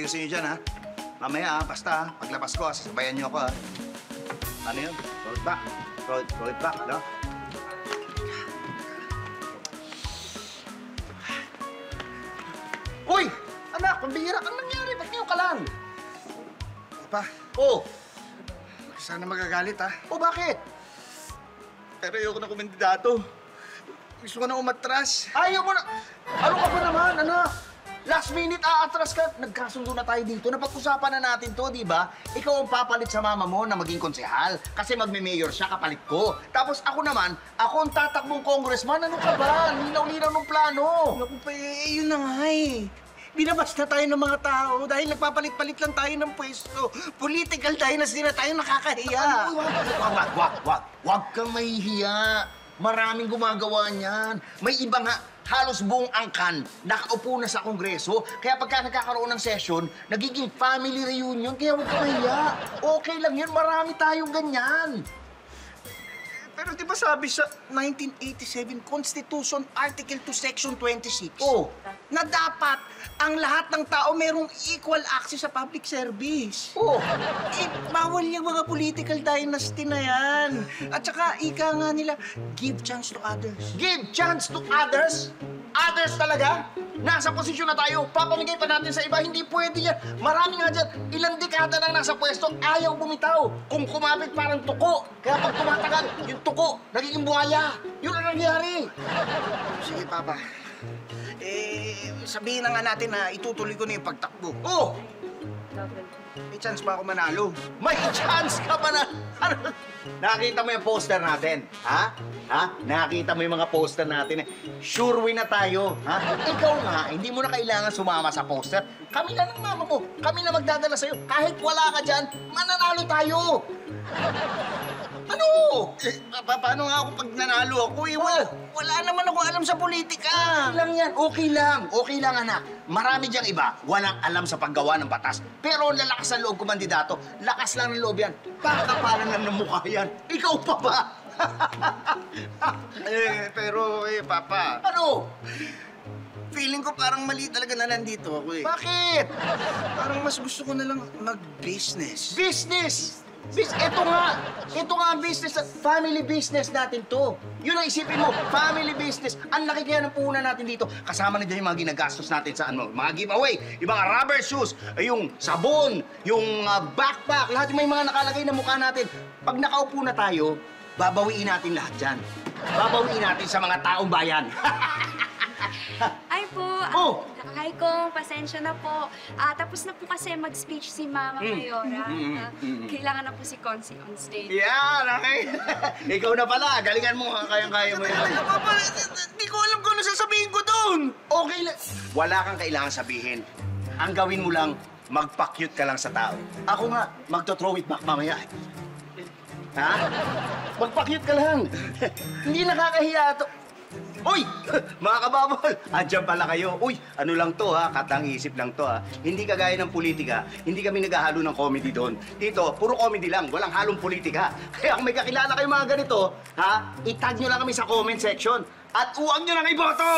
ayusin niyo dyan, ha? Mamaya, basta, paglabas ko, sasabayan niyo ako, ha? Ano yun? Roll it back. Roll it back, no? Uy! Anak, pambihira kang nangyari. Ba't ngayon ka lang? Papa, Oh! sana magagalit, ha? Oh, bakit? Pero ayoko na kumandidato. Gusto ko na umatras. Ayaw mo na... Ano ka ba naman, anak? Last minute, aatras ka. Nagkasundo na tayo dito. Napag-usapan na natin to, di ba? Ikaw ang papalit sa mama mo na maging konsehal. Kasi magme-mayor siya, kapalit ko. Tapos ako naman, ako ang tatakbong congressman. Ano ka ba? Linaw-linaw ng plano. Naku pa, yun na nga eh. Binabas na tayo ng mga tao dahil nagpapalit-palit lang tayo ng pwesto. Political dynasty na tayo, nakakahiya. Wag kang mahihiya. Maraming gumagawa niyan. May iba nga, halos buong angkan, nakaupo na sa kongreso. Kaya pagka nagkakaroon ng session, nagiging family reunion. Kaya huwag kang mahiya. Okay lang yun, marami tayong ganyan. Pero di ba sabi sa 1987 Constitution Article 2 Section 26 Oh. na dapat ang lahat ng tao merong equal access sa public service. Oh. Eh, bawal yung mga political dynasty na yan. At saka, ika nga nila, give chance to others. Give chance to others? Others talaga? Nasa posisyon na tayo, papamigay pa natin sa iba, hindi pwede yan. Marami nga dyan, ilang dekada nang nasa pwesto, ayaw bumitaw. Kung kumapit parang tuko. Kaya pag tumatagal, yung tuko, nagiging buhaya. Yun ang nangyari. Sige, Papa. Sabihin na nga natin na itutuloy ko na yung pagtakbo. Oh! May chance ba ako manalo? May chance ka pa na... Nakita mo yung poster natin, ha? Ha? Nakita mo yung mga poster natin. Sure win na tayo, ha? Ikaw nga, hindi mo na kailangan sumama sa poster. Kami na ng mama mo. Kami na magdadala sa'yo. Kahit wala ka dyan, mananalo tayo. Ano? Paano nga ako pag nanalo ako? Wala naman ako alam sa politika. Okay lang yan. Okay lang. Okay lang, anak. Marami diyang iba, walang alam sa paggawa ng batas. Pero lalakas ang loob ko, mandidato. Lakas lang ng loob yan. Pakapalan lang ng mukha yan. Ikaw pa ba? Pero, Papa, Ano? feeling ko parang mali talaga na nandito ako eh. Bakit? Parang mas gusto ko na lang mag-business. Business! Ito nga ang business, family business natin to. Yun ang isipin mo, family business. Ang laki kaya ng puhunan natin dito. Kasama na dyan yung mga ginagastos natin sa mga giveaway, yung mga rubber shoes, yung sabon, yung backpack, lahat yung may mga nakalagay na mukha natin. Pag nakaupo na tayo, babawiin natin lahat dyan. Babawiin natin sa mga taong bayan. Ay po, Oh! hi Kong, pasensya na po. Tapos na po kasi mag-speech si Mama Mayora. Kailangan na po si Consi on stage. Yan, okay. Ikaw na pala, galingan mo, kayang-kaya mo yan. Papa, di ko alam kung ano sasabihin ko doon. Okay lang. Wala kang kailangan sabihin. Ang gawin mo lang, magpa-cute ka lang sa tao. Ako nga, magto-throw it back mamaya. Ha? Magpa-cute ka lang. Hindi nakakahiya to. Uy! Mga kababol, andyan pala kayo. Uy, ano lang to ha, katang isip lang to ha. Hindi kagaya ng politika, hindi kami naghahalo ng comedy doon. Dito, puro comedy lang, walang halong politika. Kaya kung may kakilala kayo mga ganito, ha, itag nyo lang kami sa comment section at huwag nyo lang iboto!